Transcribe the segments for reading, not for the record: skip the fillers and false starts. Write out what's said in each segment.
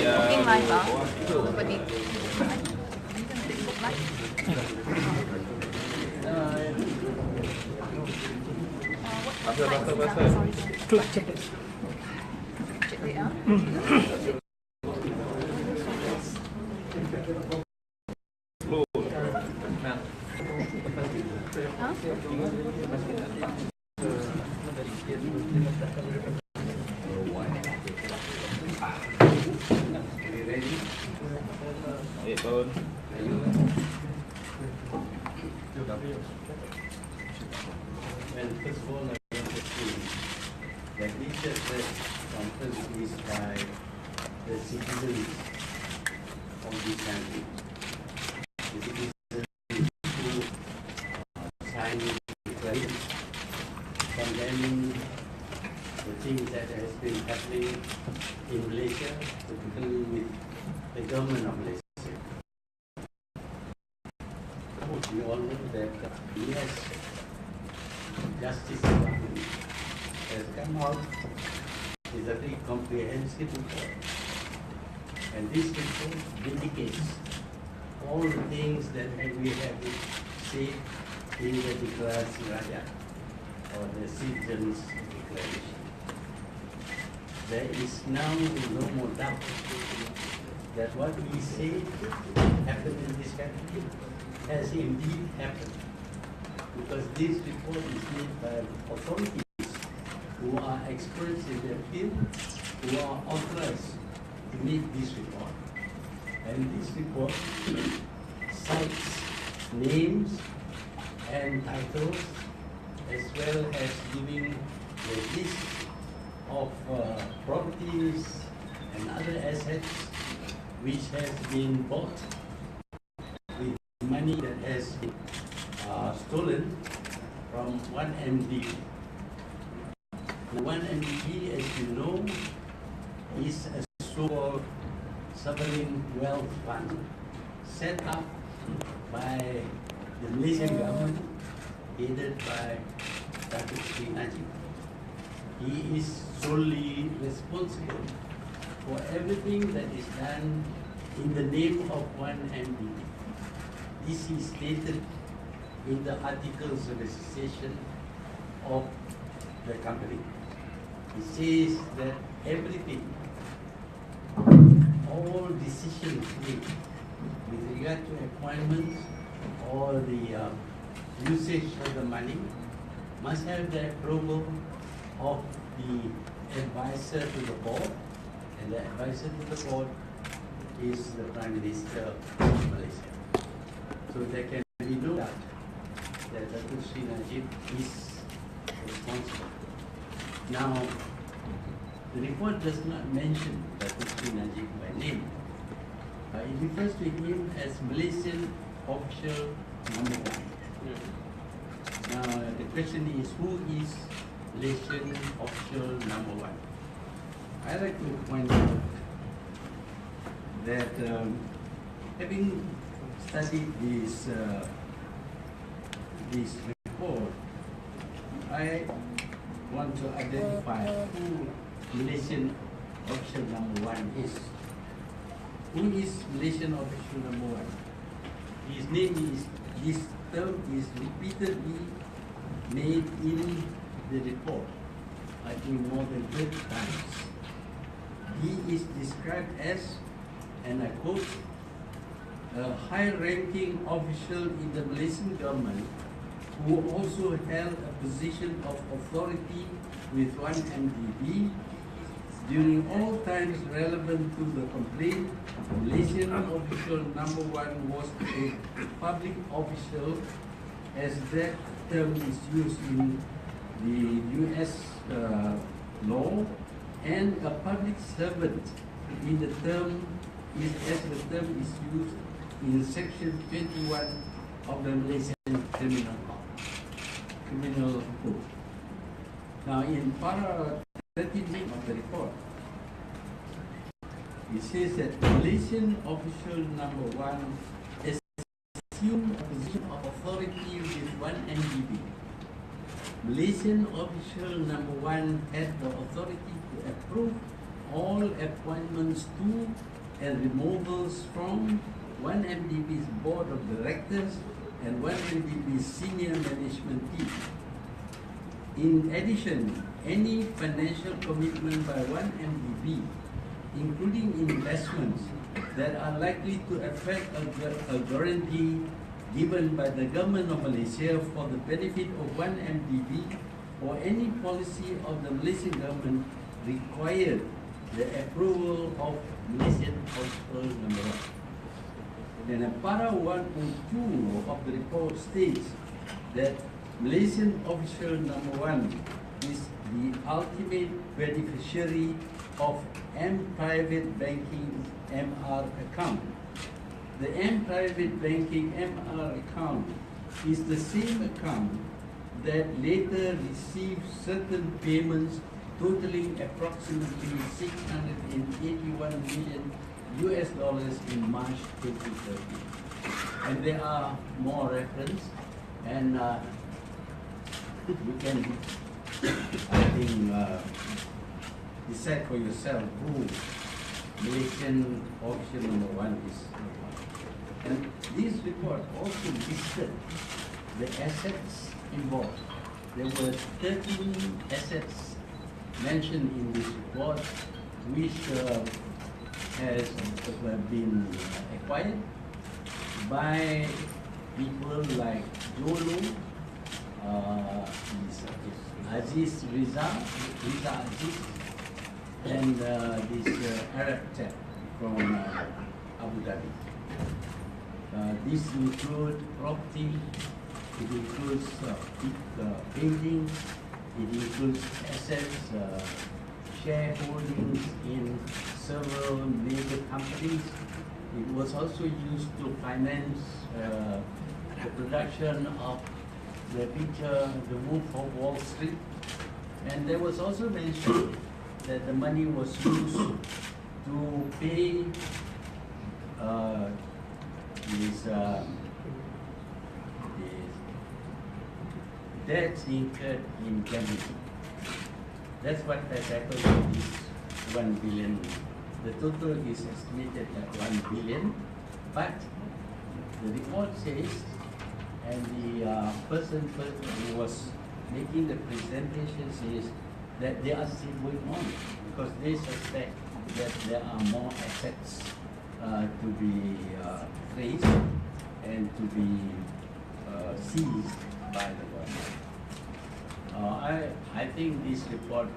Booking live ah? Seperti itu. Book live? Kelab Che Det. Che Det ah? Well, first of all, I want to say that this press conference is by the citizens of this country. The citizens who signed the Kredit, condemning the things that has been happening in Malaysia, particularly with the government of Malaysia. We all know that the US Justice Department has come out with a very comprehensive report. And this report vindicates all the things that we have said in the Declaration Raja or the Citizens Declaration. There is now no more doubt that what we say happened in this country has indeed happened. Because this report is made by authorities who are experts in their field, who are authorized to make this report. And this report cites names and titles as well as giving the list of properties and other assets which has been bought with money that has been stolen from one MDB. The one MDB, as you know, is a so-called sovereign wealth fund set up by the Malaysian government, headed by Dr. He is solely responsible for everything that is done in the name of one MDB. This is stated in the articles of association of the company. It says that everything, all decisions made with regard to appointments or the usage of the money must have the approval of the advisor to the board, and the advisor to the board is the Prime Minister of Malaysia. So there can be no doubt that Dr. Sri Najib is responsible. Now, the report does not mention Dr. Sri Najib by name. It refers to him as Malaysian official number one. Now, the question is, who is Malaysian official number one? I'd like to point out that having studied this report, I want to identify who Malaysian official number one is. Who is Malaysian official number one? His name is, this term is repeatedly made in the report, I think more than 30 times. He is described as, and I quote, a high-ranking official in the Malaysian government who also held a position of authority with one MDB. During all times relevant to the complaint, Malaysian official number one was a public official, as that term is used in the US law and a public servant in the term is as the term is used in section 21 of the Malaysian criminal code. Now in para 13 of the report, it says that Malaysian official number 1 assumed a position of authority with 1 MDB. Malaysian official number 1 had the authority to approve all appointments to and removals from 1 MDB's board of directors and 1 MDB's senior management team. In addition, any financial commitment by 1 MDB, including investments that are likely to affect a guarantee given by the government of Malaysia for the benefit of 1 MDB or any policy of the Malaysian government required the approval of Malaysian Official number 1. Then para 102 of the report states that Malaysian Official number 1 is the ultimate beneficiary of M Private Banking MR account. The M Private Banking MR account is the same account that later received certain payments totaling approximately $681 million in March 2013. And there are more reference, and you can, I think, decide for yourself who Malaysian official number 1 is. And this report also listed the assets involved. There were 13 assets mentioned in this report, which has been acquired by people like Jolo, Aziz Riza Aziz, and this Arab chap from Abu Dhabi. This includes property, it includes buildings, it includes assets, shareholdings in several major companies. It was also used to finance the production of the picture, The Wolf of Wall Street. And there was also mentioned that the money was used to pay these debts incurred in Kredit. That's what has happened with this 1 billion. The total is estimated at 1 billion, but the report says, and the person who was making the presentation says that they are still going on because they suspect that there are more assets to be traced and to be seized by the government. I think this report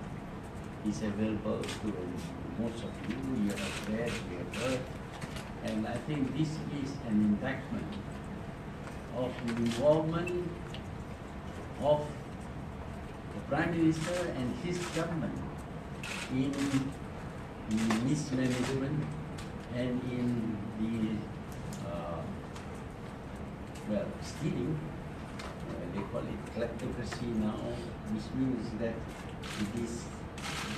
is available to most of you. You have read, you have heard, and I think this is an indictment of the involvement of the Prime Minister and his government in mismanagement and in the stealing. They call it kleptocracy now, which means that it is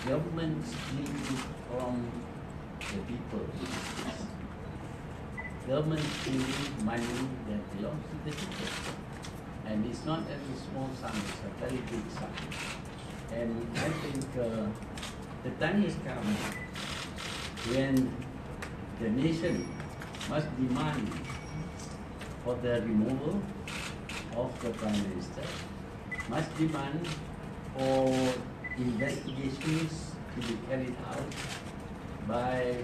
government stealing from the people. Government stealing money that belongs to the people. And it's not a small sum, it's a very big sum. And I think the time has come when the nation must demand for the removal of the Prime Minister, must demand for investigations to be carried out by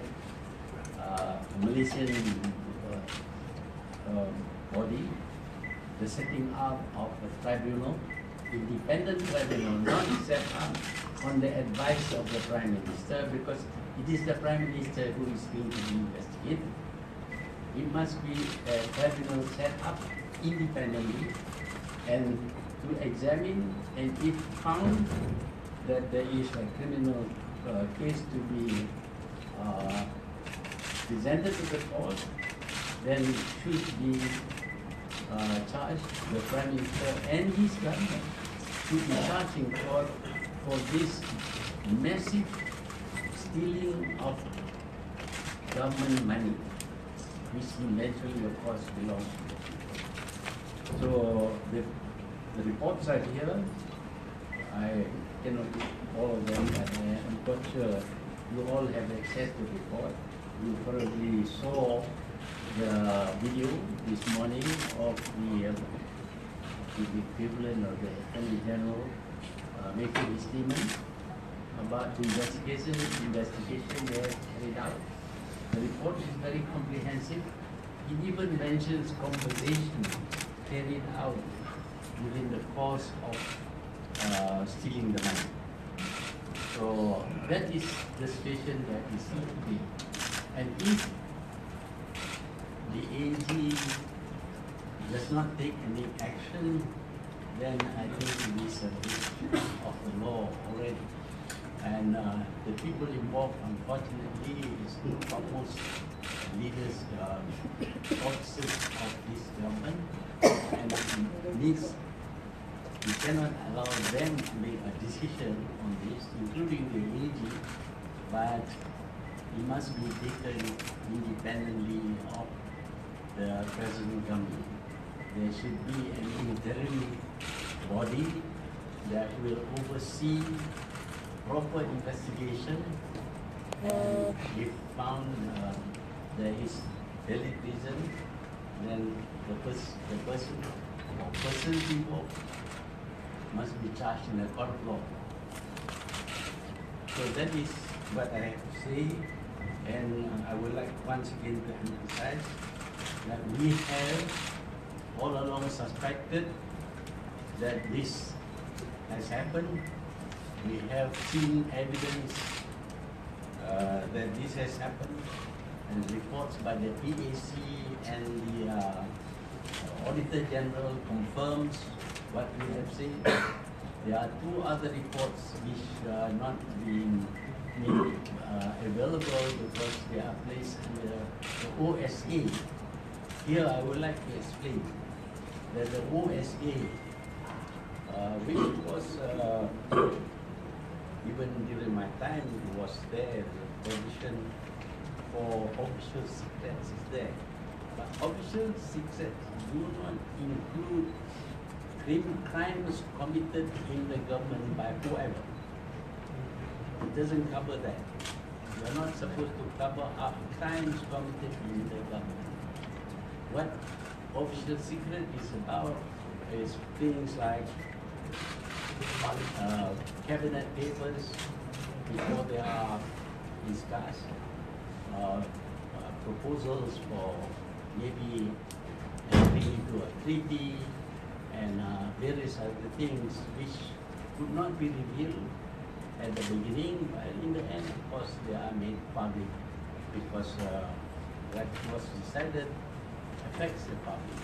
Malaysian body, the setting up of a tribunal, independent tribunal, not set up on the advice of the Prime Minister, because it is the Prime Minister who is going to be investigated. It must be a tribunal set up independently and to examine, and if found that there is a criminal case to be presented to the court, then should be charged, the Prime Minister and his government should be charged in court for this massive stealing of government money, which eventually, of course, belongs to them. So the reports are here. I cannot read all of them, but I'm quite sure you all have access to the report. You probably saw the video this morning of the equivalent of the Attorney General making his statement about the investigation they have carried out. The report is very comprehensive. It even mentions compensation carried out within the course of stealing the money. So that is the situation that we see today. And if the AG does not take any action, then I think it is a breach of the law already. And the people involved, unfortunately, is almost leaders, officers of this government, and it needs, we cannot allow them to make a decision on this, including the AG, but it must be taken independently of the present government. There should be an interim body that will oversee proper investigation, and if found there is valid reason, then the person or persons involved must be charged in a court of law. So that is what I have to say, and I would like once again to emphasize that we have all along suspected that this has happened. We have seen evidence that this has happened, and reports by the PAC and the Auditor General confirms what we have seen. There are two other reports which are not being made available because they are placed under the OSA. Here I would like to explain that the OSA, which was even during my time, it was there, the provision for official secrets is there. But official secrets do not include crimes committed in the government by whoever. It doesn't cover that. You are not supposed to cover up crimes committed in the government. What official secret is about is things like cabinet papers before they are discussed, proposals for maybe entering into a treaty, and various other things which could not be revealed at the beginning, but in the end, of course, they are made public because what was decided affects the public.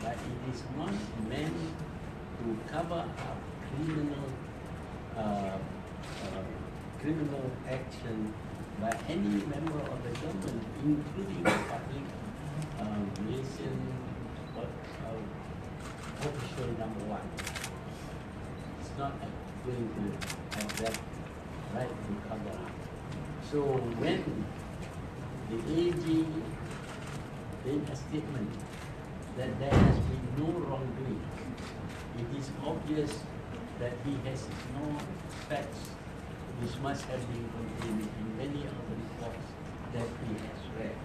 But it is not meant to cover up criminal action by any member of the government, including the public relation official number one. It's not going to have that right to cover up. So when the AG made a statement that there has been no wrongdoing, it is obvious that he has no facts which must have been contained in many of the reports that he has read.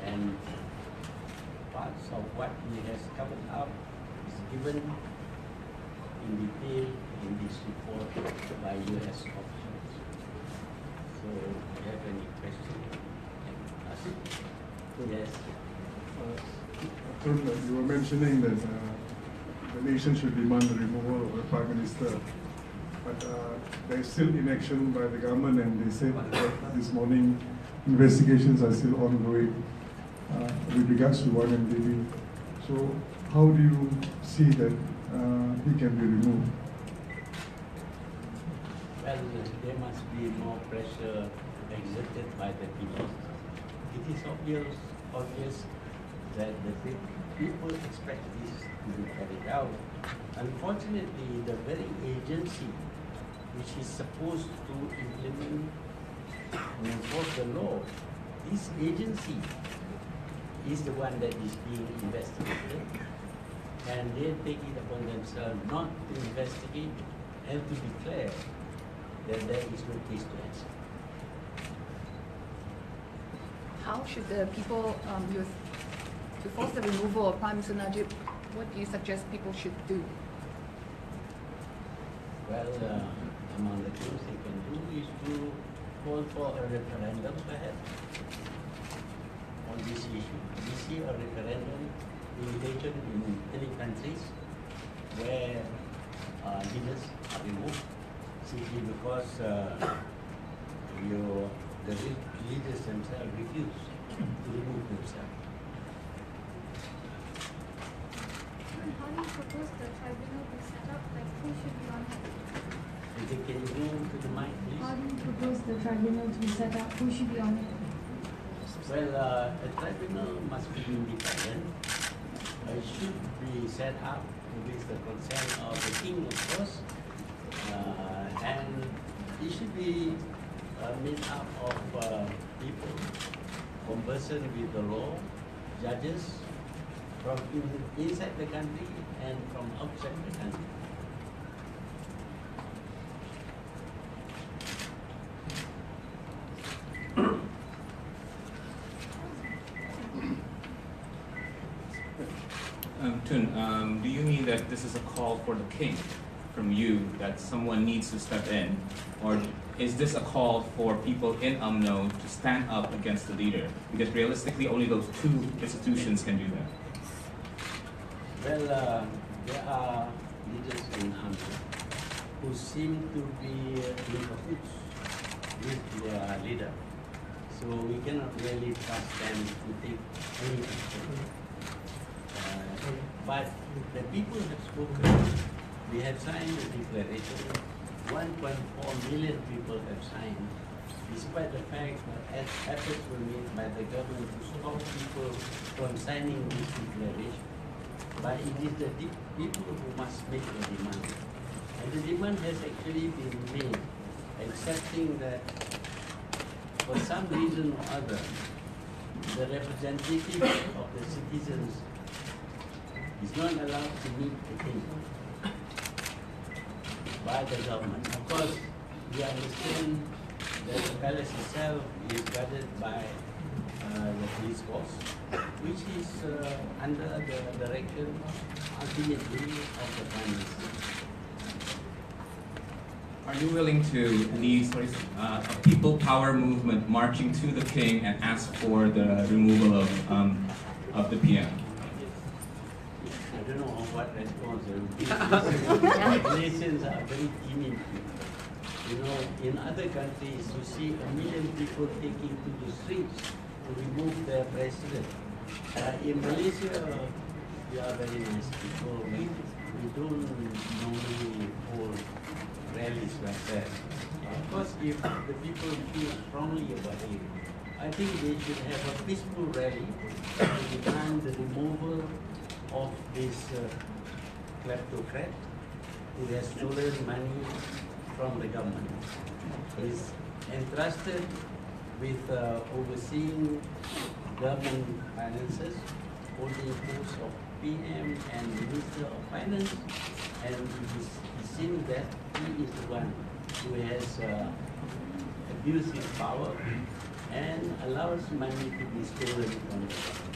And parts of what he has covered up is given in detail in this report by US officials. So if you have any questions, you can ask it. Yes. You were mentioning that the nation should demand the removal of the Prime Minister, but there is still inaction by the government, and they said that this morning investigations are still ongoing with regards to 1MDB. So how do you see that he can be removed? well, there must be more pressure exerted by the people. It is obvious that the people expect this to be carried out. Unfortunately, the very agency which is supposed to implement and enforce the law, this agency is the one that is being investigated, and they take it upon themselves not to investigate and to declare that there is no case to answer. How should the people to force the removal of Prime Minister Najib? What do you suggest people should do? Well, among the things they can do is to call for a referendum perhaps on this issue. We see a referendum being taken in many countries where leaders are removed simply because the leaders themselves refuse to remove themselves. How do you propose the tribunal be set up? Like, who should be on it? Can you go to the mic, please? How do you propose the tribunal to be set up? Who should be on it? Well, a tribunal must be independent. It should be set up with the consent of the king, of course, and it should be made up of people conversant with the law, judges from inside the country and from outside the country. Tun, do you mean that this is a call for the king from you, that someone needs to step in? Or is this a call for people in UMNO to stand up against the leader? Because realistically, only those two institutions can do that. Well, there are leaders in UMNO who seem to be in cahoots with their leader. So we cannot really trust them to take any action. But the people have spoken. We have signed a declaration. 1.4 million people have signed, despite the fact that efforts were made by the government to stop people from signing this declaration. But it is the people who must make the demand. And the demand has actually been made, accepting that for some reason or other, the representative of the citizens is not allowed to meet the king by the government. Of course, we understand that the palace itself is guarded by the police force, which is under the direction ultimately of the Prime Minister. Are you willing to lead a people power movement marching to the king and ask for the removal of the PM? I don't know what response there will be. Nations are very timid. You know, in other countries, you see 1 million people taking to the streets to remove their president. In Malaysia, we are very nice people. We don't normally hold rallies like that. Of course, if the people feel strongly about it, I think they should have a peaceful rally to demand the removal of this kleptocrat who has stolen money from the government. He is entrusted with overseeing government finances, holding posts of PM and Minister of Finance, and it seems that he is the one who has abused his power and allows money to be stolen from the government.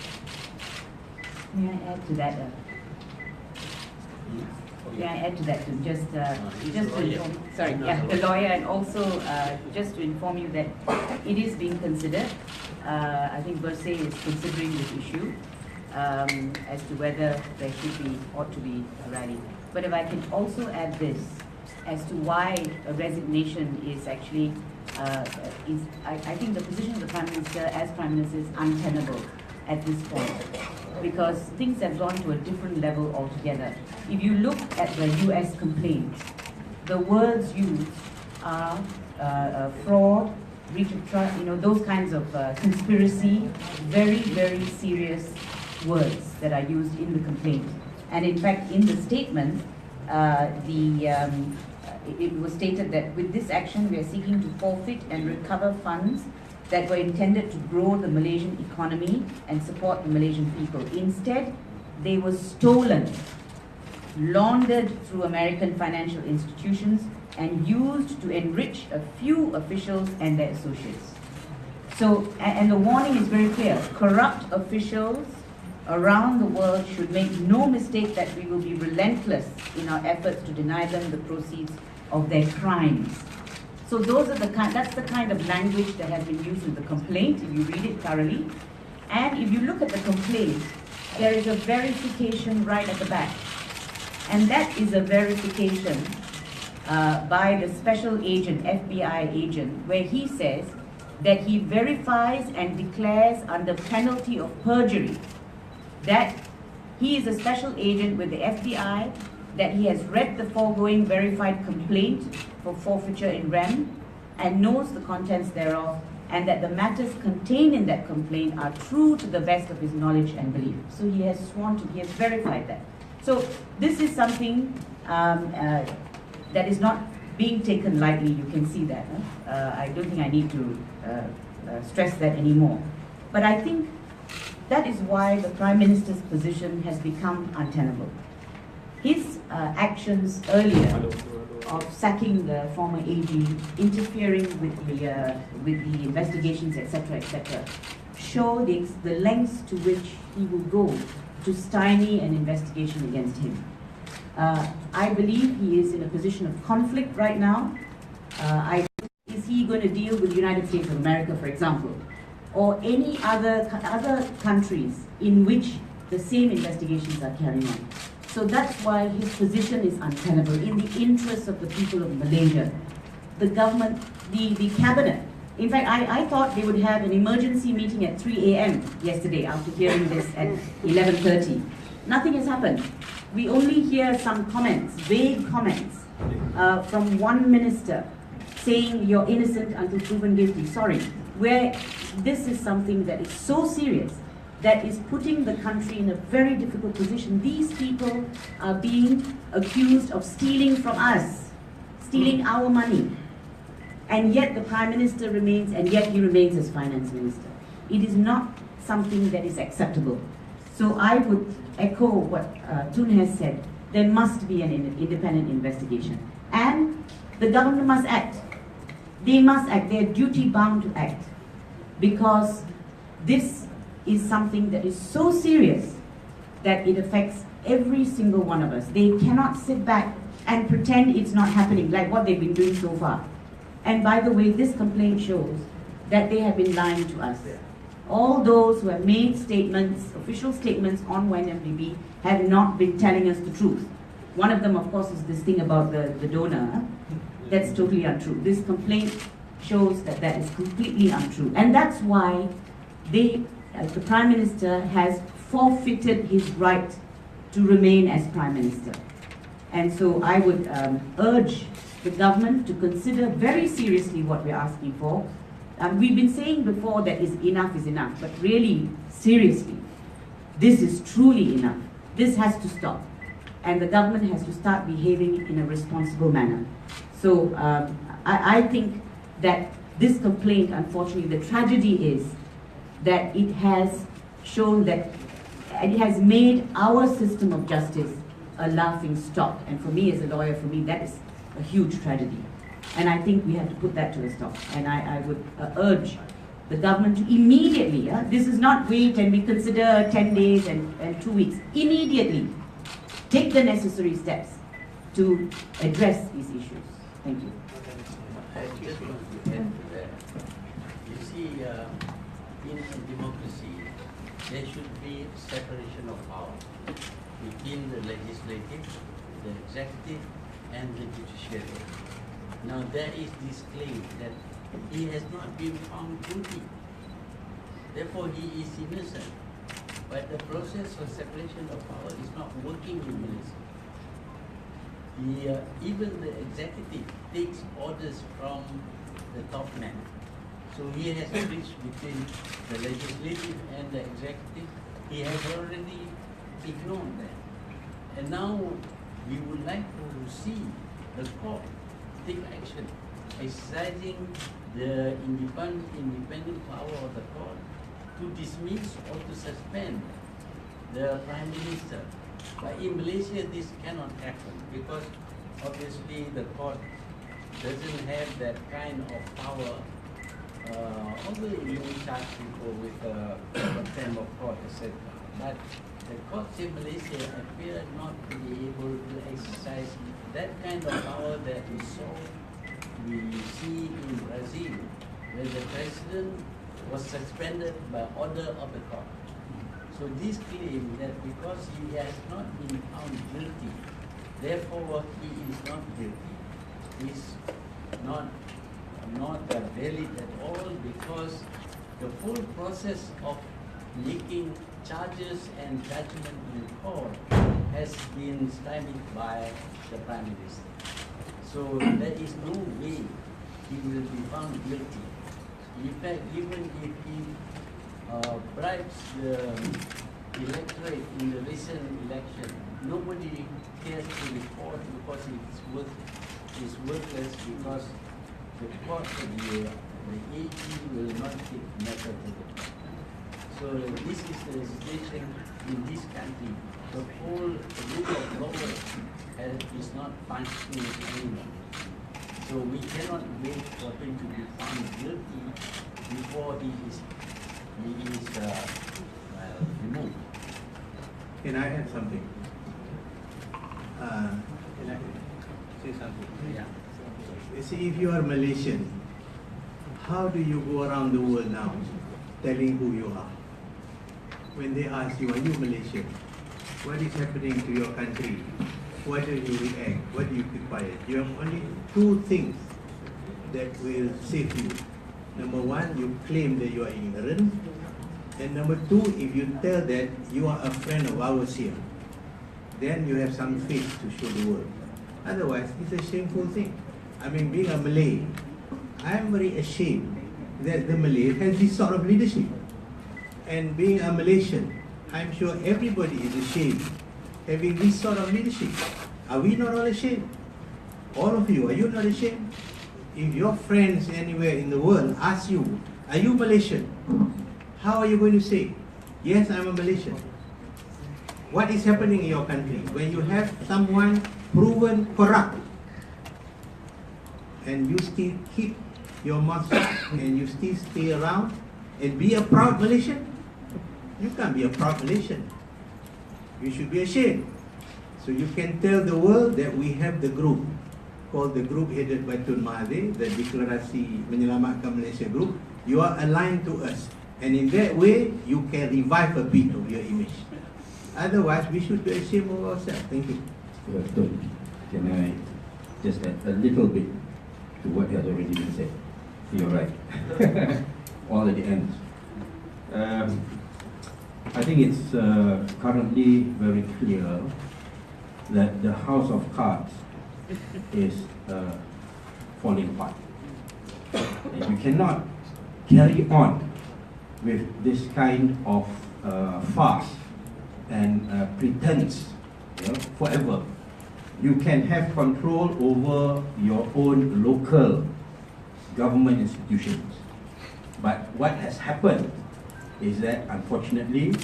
May I add to that? May I add to that? Just to inform, sorry, yeah, the lawyer, and also just to inform you that it is being considered. I think Verse is considering this issue as to whether there should be, ought to be a rally. But if I can also add this as to why a resignation is actually, I think the position of the Prime Minister as Prime Minister is untenable at this point, because things have gone to a different level altogether. If you look at the US complaints, the words used are fraud, breach of trust, those kinds of conspiracy, very, very serious words that are used in the complaint. And in fact, in the statement, it was stated that with this action, we are seeking to forfeit and recover funds that were intended to grow the Malaysian economy and support the Malaysian people. Instead, they were stolen, laundered through American financial institutions, and used to enrich a few officials and their associates. So, and the warning is very clear. Corrupt officials around the world should make no mistake that we will be relentless in our efforts to deny them the proceeds of their crimes. So that's the kind of language that has been used in the complaint, if you read it thoroughly. And if you look at the complaint, there is a verification right at the back. And that is a verification by the special agent, FBI agent, where he says that he verifies and declares under penalty of perjury that he is a special agent with the FBI, that he has read the foregoing verified complaint for forfeiture in rem and knows the contents thereof, and that the matters contained in that complaint are true to the best of his knowledge and belief. So he has sworn to, he has verified that. So this is something that is not being taken lightly, you can see that. I don't think I need to stress that anymore. But I think that is why the Prime Minister's position has become untenable. His actions earlier of sacking the former AG, interfering with the investigations, etc., show the lengths to which he will go to stymie an investigation against him. I believe he is in a position of conflict right now. Is he going to deal with the United States of America, for example, or any other countries in which the same investigations are carrying on? So that's why his position is untenable in the interests of the people of Malaysia. The government, the cabinet. In fact, I thought they would have an emergency meeting at 3 a.m. yesterday after hearing this at 11:30. Nothing has happened. We only hear some comments, vague comments, from one minister saying you're innocent until proven guilty. Sorry, where this is something that is so serious, that is putting the country in a very difficult position. These people are being accused of stealing from us, stealing our money. And yet the Prime Minister remains, and yet he remains as Finance Minister. It is not something that is acceptable. So I would echo what Tun has said. There must be an independent investigation. And the government must act. They must act. They are duty bound to act. Because this is something that is so serious that it affects every single one of us. They cannot sit back and pretend it's not happening, like what they've been doing so far. And by the way, this complaint shows that they have been lying to us. All those who have made statements, official statements on YNMDB, have not been telling us the truth. One of them, of course, is this thing about the donor. That's totally untrue. This complaint shows that that is completely untrue. And that's why the Prime Minister has forfeited his right to remain as Prime Minister. And so I would urge the government to consider very seriously what we're asking for. We've been saying before that enough is enough, but really, seriously, this is truly enough. This has to stop. And the government has to start behaving in a responsible manner. So I think that this complaint, unfortunately, the tragedy is that it has shown that it has made our system of justice a laughing stock. And for me as a lawyer, that is a huge tragedy. And I think we have to put that to a stop. And I would urge the government to immediately, this is not wait and we consider 10 days and 2 weeks, immediately take the necessary steps to address these issues. Thank you. I just want to add to that. You see, in a democracy, there should be separation of power between the legislative, the executive, and the judiciary. Now there is this claim that he has not been found guilty, therefore he is innocent. But the process of separation of power is not working in Malaysia. even the executive takes orders from the top man. So he has bridged between the legislative and the executive. He has already ignored that. And now we would like to see the court take action, exercising the independent power of the court to dismiss or to suspend the Prime Minister. But in Malaysia, this cannot happen because obviously the court doesn't have that kind of power. Although you may charge people with contempt of court, etc. But the courts in Malaysia appear not to be able to exercise that kind of power that we see in Brazil, where the president was suspended by order of the court. So this claim that because he has not been found guilty, therefore he is not guilty, is not valid at all, because the whole process of making charges and judgment in court has been stymied by the Prime Minister. So there is no way he will be found guilty. In fact, even if he bribes the electorate in the recent election, nobody cares to report because it's worthless, because the court, the AG will not take matter to the court. So this is the situation in this country. The whole rule of law is not functioning anymore. So we cannot wait for him to be found guilty before he is removed. Can I add something? Can I say something? Yeah. You see, if you are Malaysian, how do you go around the world now telling who you are? When they ask you, are you Malaysian? What is happening to your country? What do you react? What do you keep quiet? You have only two things that will save you. Number one, you claim that you are ignorant. And number two, if you tell that you are a friend of ours here, then you have some face to show the world. Otherwise, it's a shameful thing. I mean, being a Malay, I'm very ashamed that the Malay has this sort of leadership. And being a Malaysian, I'm sure everybody is ashamed having this sort of leadership. Are we not all ashamed? All of you, are you not ashamed? If your friends anywhere in the world ask you, are you Malaysian? How are you going to say, yes, I'm a Malaysian? What is happening in your country when you have someone proven corrupt and you still keep your mouth shut and you still stay around and be a proud Malaysian? You can't be a proud Malaysian. You should be ashamed. So you can tell the world that we have the group called the group headed by Tun Mahathir, the Deklarasi Menyelamatkan Malaysia group. You are aligned to us. And in that way, you can revive a bit of your image. Otherwise, we should be ashamed of ourselves. Thank you. Can I just add a little bit to what has already been said? You're right. All at the end. I think it's currently very clear that the house of cards is falling apart. And you cannot carry on with this kind of farce and pretense, forever. You can have control over your own local government institutions. But what has happened is that, unfortunately,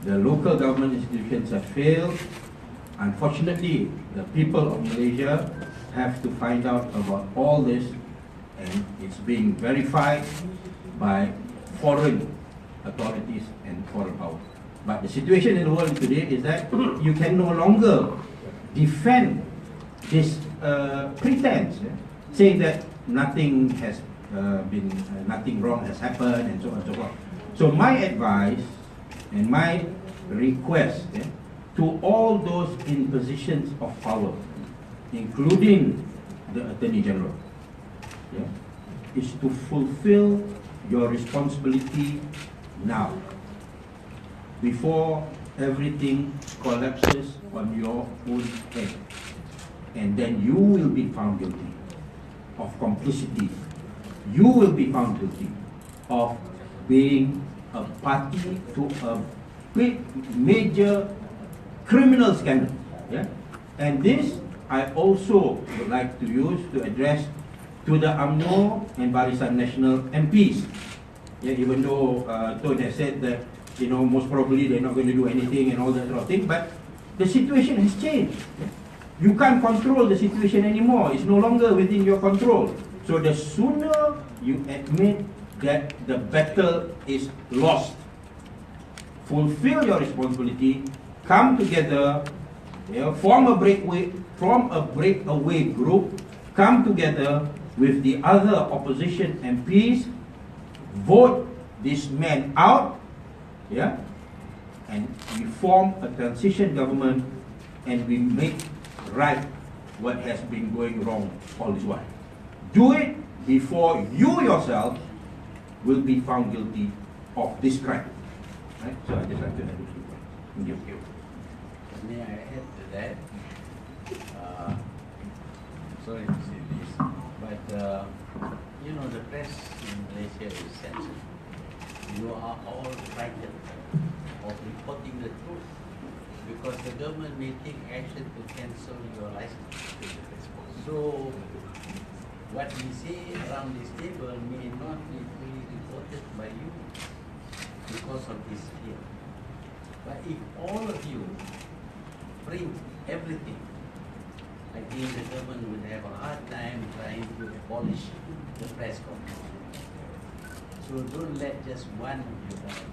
the local government institutions have failed. Unfortunately, the people of Malaysia have to find out about all this, and it's being verified by foreign authorities and foreign power. But the situation in the world today is that you can no longer defend this pretense, saying that nothing has nothing wrong has happened, and so on and so forth. So my advice and my request to all those in positions of power, including the Attorney General, is to fulfill your responsibility now, before everything collapses on your own head. and then you will be found guilty of complicity. You will be found guilty of being a party to a big, major criminal scandal. Yeah? And this I also would like to use to address to the UMNO and Barisan National MPs. Yeah, even though Todd has said that, most probably they're not going to do anything and all that sort of thing, but the situation has changed. You can't control the situation anymore. It's no longer within your control. So the sooner you admit that the battle is lost, fulfill your responsibility, come together, form a breakaway group, come together with the other opposition MPs, vote this man out, and we form a transition government and we make right what has been going wrong all this while. Do it before you yourself will be found guilty of this crime. Right? So I just like to add those 2 points. Thank you. May I add to that? Sorry to say this, but the press in Malaysia is censored. You are all frightened of reporting the truth because the government may take action to cancel your license. So what we say around this table may not be fully reported by you because of this fear. But if all of you print everything, I think the government will have a hard time trying to abolish the press conference. So don't let just one of you down,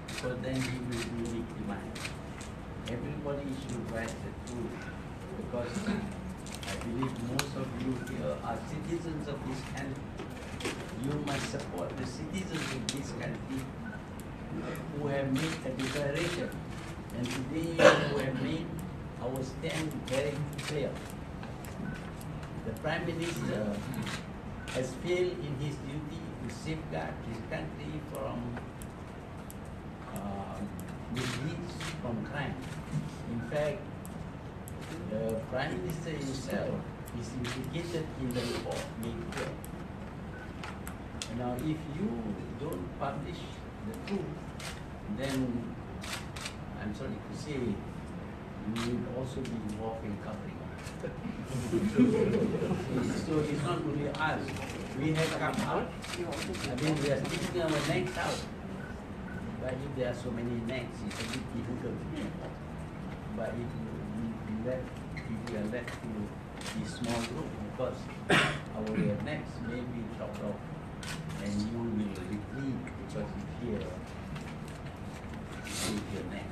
because then he will be victimized. Everybody should write the truth, because I believe most of you here are citizens of this country. You must support the citizens of this country who have made a declaration. And today we have made our stand very clear. The Prime Minister has failed in his duty to safeguard his country from misdeeds, from crime. In fact, the Prime Minister himself is implicated in the report made clear. Now, if you don't publish the truth, then I'm sorry to say, you will also be involved in covering. So it's not only us. We have come out. I mean, we are sticking our necks out. But if there are so many necks, it's a bit difficult. But if we are left to this small group, because our necks may be chopped off, and you will retreat because you fear with your neck.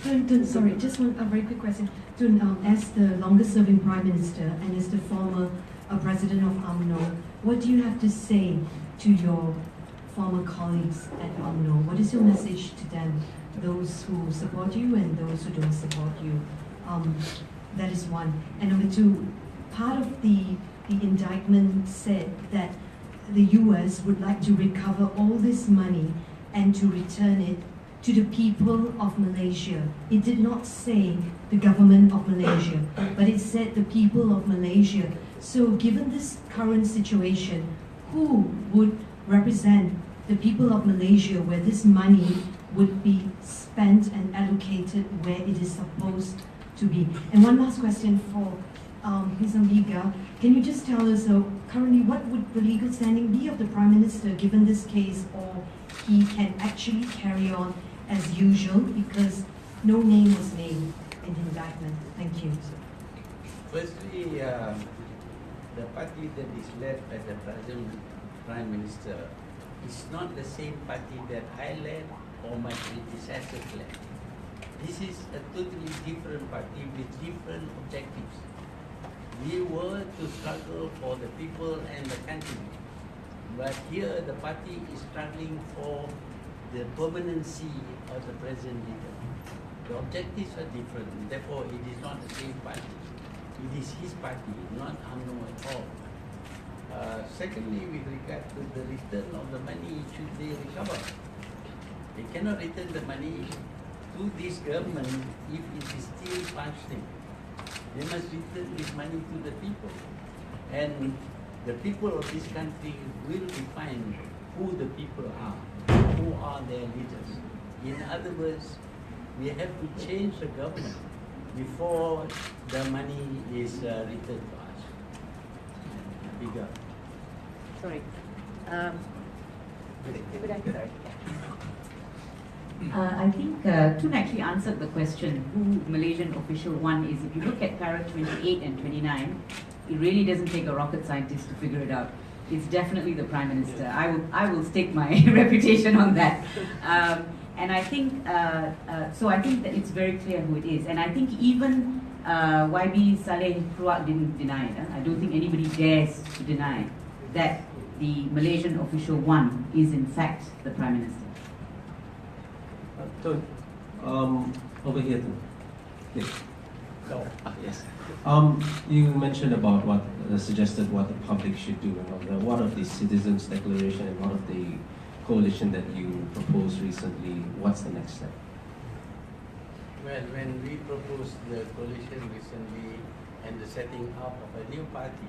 Tun, sorry, just one very quick question. Tun, as the longest serving Prime Minister and as the former President of UMNO, what do you have to say to your former colleagues at UMNO? What is your message to them, those who support you and those who don't support you? That is one. And number two, part of the indictment said that the US would like to recover all this money and to return it to the people of Malaysia. It did not say the government of Malaysia, but it said the people of Malaysia. So given this current situation, who would represent the people of Malaysia where this money would be spent and allocated where it is supposed to be? And one last question for Ms. Ambiga. Can you just tell us currently what would the legal standing be of the Prime Minister given this case, or he can actually carry on as usual because no name was named in the indictment? Thank you. Firstly, the party that is led by the present Prime Minister is not the same party that I led or my predecessors led. This is a totally different party with different objectives. We were to struggle for the people and the country, but here the party is struggling for the permanency of the present leader. The objectives are different, therefore it is not the same party. It is his party, not UMNO at all. Secondly, with regard to the return of the money, should they recover? They cannot return the money to to this government, if it is still functioning, they must return this money to the people. And the people of this country will define who the people are, who are their leaders. In other words, we have to change the government before the money is returned to us. Bigger. Sorry. I think Tun actually answered the question who Malaysian official one is. If you look at para 28 and 29, it really doesn't take a rocket scientist to figure it out. It's definitely the Prime Minister. I will stake my reputation on that. And I think, so I think that it's very clear who it is. And I think even YB Saleh Pruak didn't deny it. I don't think anybody dares to deny that the Malaysian official one is in fact the Prime Minister. Tun, over here, Tun. Yes. No. Yes. You mentioned about what suggested what the public should do and all that. What of the citizens' declaration and what of the coalition that you proposed recently? What's the next step? Well, when we proposed the coalition recently and the setting up of a new party,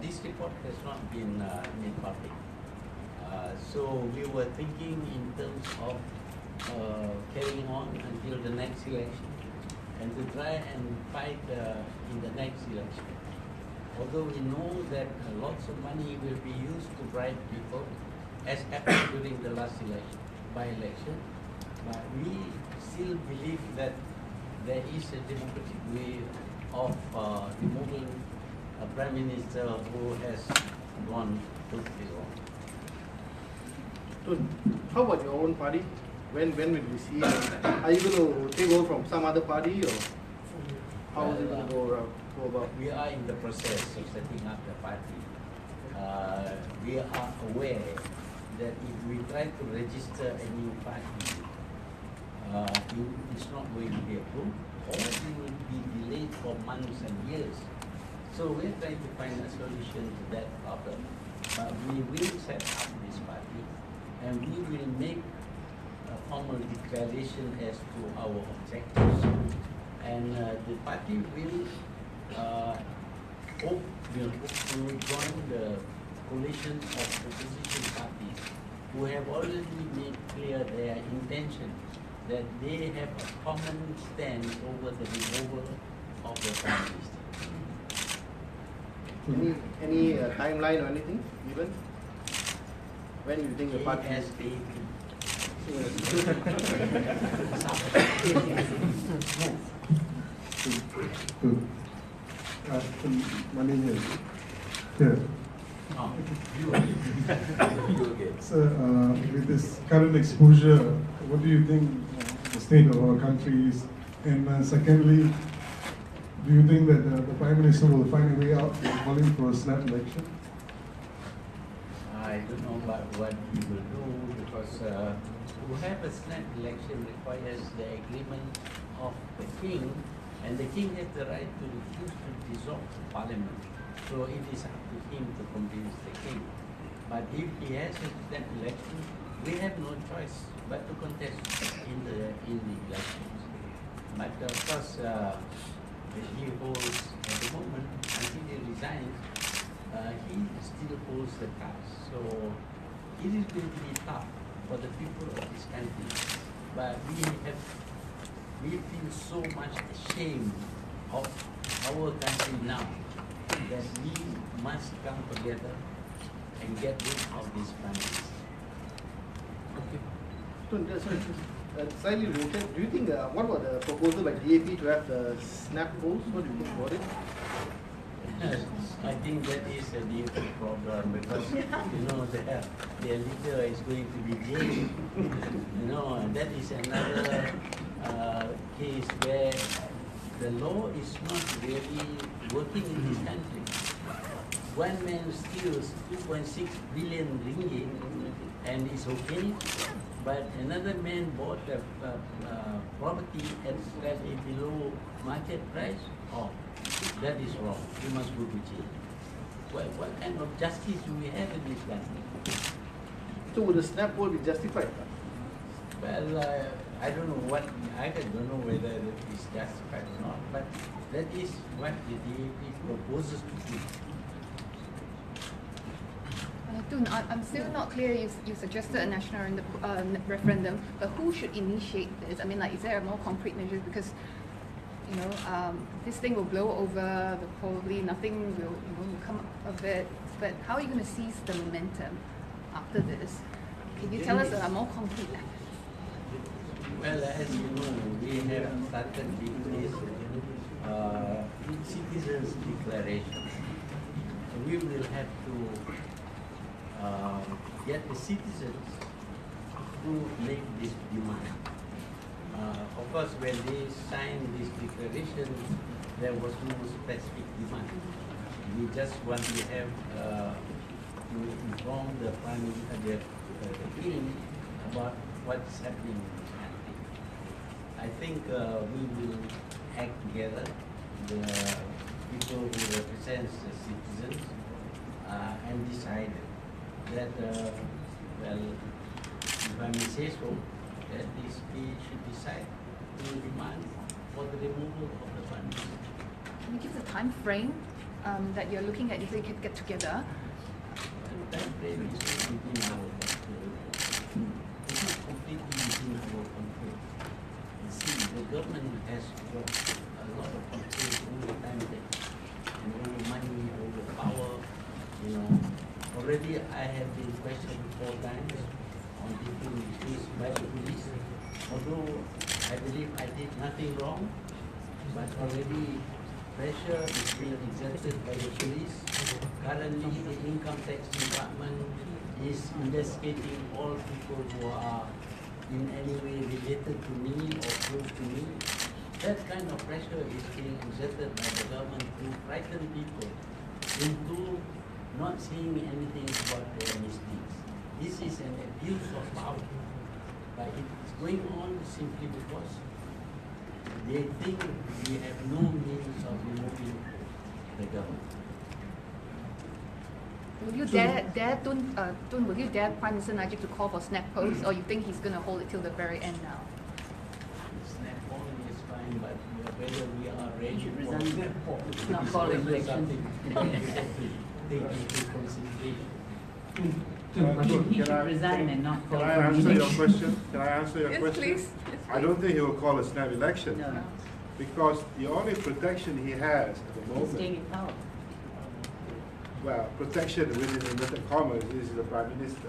this report has not been made public. So we were thinking in terms of carrying on until the next election and to try and fight in the next election. Although we know that lots of money will be used to bribe people, as happened during the last election, by-election, but we still believe that there is a democratic way of removing a Prime Minister who has gone totally wrong. Tun, how about your own party? When will we see it? Are you going to take over from some other party, or how is it going to go about? We are in the process of setting up the party. We are aware that if we try to register a new party, it's not going to be approved, or it will be delayed for months and years. So we're trying to find a solution to that problem. But we will set up this party, and we will make a formal declaration as to our objectives. And the party will hope to join the coalition of opposition parties who have already made clear their intention that they have a common stand over the removal of the Prime Minister. Any timeline or anything given? When you think the party has Money here. Here. So, with this current exposure, what do you think the state of our country is? And secondly, do you think that the Prime Minister will find a way out in calling for a snap election? I don't know about what he will do, because to have a snap election requires the agreement of the king, and the king has the right to refuse to dissolve the parliament. So it is up to him to convince the king. But if he has a snap election, we have no choice but to contest in the elections. But of course, he holds at the moment, until he resigns, he still holds the cards. So it is going to be tough for the people of this country. But we feel so much ashamed of our country now that we must come together and get rid of this Prime Minister. Okay. So, slightly related, do you think, what about the proposal by DAP to have the snap polls? What do you think about it? I think that is a different problem, because their leader is going to be jailed. And that is another case where the law is not really working in this country. One man steals 2.6 billion ringgit and it's okay, but another man bought a property at slightly below market price. Oh, that is wrong. You must go to jail. What kind of justice do we have in this country? So would the snap poll be justified? Well, I don't know what, I don't know whether it is justified or not, but that is what the DAP proposes to do. Tun, I'm still not clear. You suggested a national referendum, but who should initiate this? I mean, like, is there a more concrete measure? Because, you know, this thing will blow over. Probably nothing will, come of it. But how are you going to seize the momentum after this? Can you tell us a more concrete? Well, as you know, we have started with this citizens' declaration. So we will have to get the citizens to make this demand. Of course, when they signed this declaration, there was no specific demand. We just want to have to inform the Prime Minister, the King, about what's happening in the country. I think we will act together, the people who represent the citizens, and decide that, well, if I may say so, that this we should decide to demand for the removal of the Prime Minister. Can you give the time frame that you're looking at if they can get together? The time frame is within our control. It is completely within our control. You see, the government has got a lot of control over time and over money, over power. You know, already I have been questioned 4 times on different issues by the police. Although I believe I did nothing wrong, but already pressure is being exerted by the police. Currently, the Income Tax Department is investigating all people who are in any way related to me or close to me. That kind of pressure is being exerted by the government to frighten people into not saying anything about their misdeeds. This is an abuse of power. But it is going on simply because they think we have no means of removing the government. Will you dare Tun, will you dare Prime Minister Najib to call for snap polls, or you think he's going to hold it till the very end now? Snap polling is fine, but whether we are ready Resign. Not call election. Take into consideration. He should resign and not call Can I for answer your election. question? Can I answer your Yes, question? please. I don't think he will call a snap election. No, Because the only protection he has at the he's moment, staying in power. well, protection within inverted commas is the Prime Minister.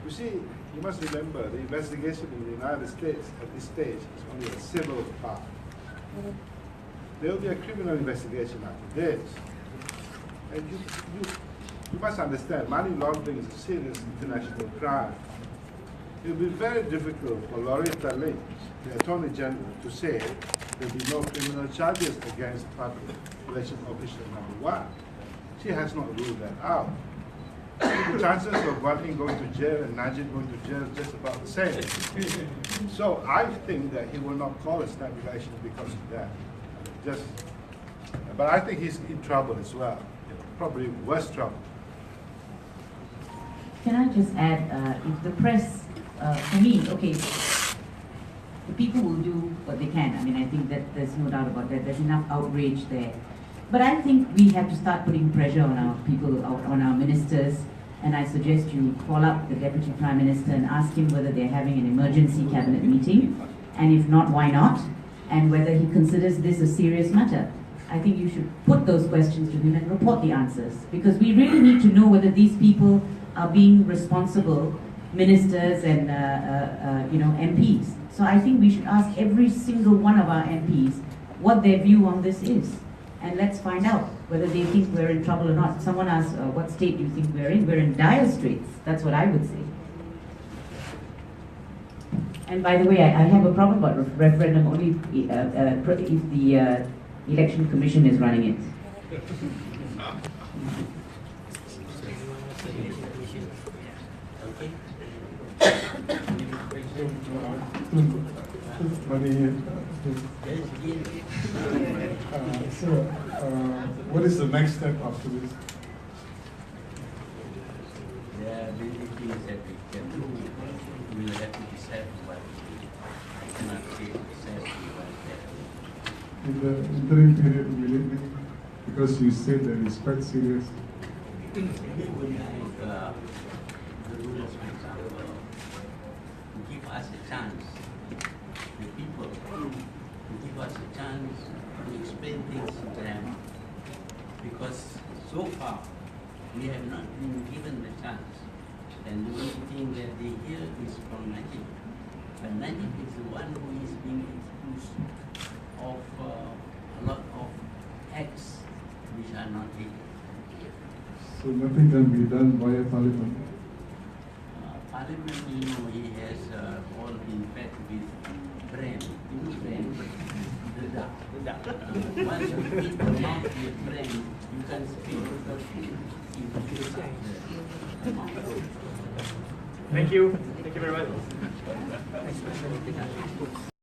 You see, you must remember the investigation in the United States at this stage is only a civil part. There will be a criminal investigation after this. And you must understand, money laundering is a serious international crime. It will be very difficult for Loretta Lynch, the Attorney General, to say there will be no criminal charges against public relations official number 1. She has not ruled that out. The chances of Wating going to jail and Najib going to jail is just about the same. So I think that he will not call a snap election because of that. But I think he's in trouble as well, probably worse trouble. Can I just add, if the press, for me, okay, the people will do what they can. I mean, I think that there's no doubt about that. There's enough outrage there. But I think we have to start putting pressure on our people, on our ministers, and I suggest you call up the Deputy Prime Minister and ask him whether they're having an emergency cabinet meeting, and if not, why not, and whether he considers this a serious matter. I think you should put those questions to him and report the answers, because we really need to know whether these people are being responsible ministers and MPs. So I think we should ask every single one of our MPs what their view on this is. And let's find out whether they think we're in trouble or not. Someone asked, what state do you think we're in? We're in dire straits. That's what I would say. And by the way, I have a problem about referendum only if the Election Commission is running it. What is the next step after this? There are many things that we can do. We will have to decide. accept what I cannot say exactly what that. In the interim period, will it be, because you said that it's quite serious. We will make the rules, for example, to give us a chance, the people, to give us a chance to explain things to them, because so far we have not been given the chance, and the only thing that they hear is from Najib. But Najib is the one who is being accused of a lot of acts which are not legal. So nothing can be done via parliament. Parliament, you know, he has all been fed with brain. You know brain? The duck. Once you feed the mouth with brain, you can speak the food. You fill up the mouth. Thank you. Thank you very much.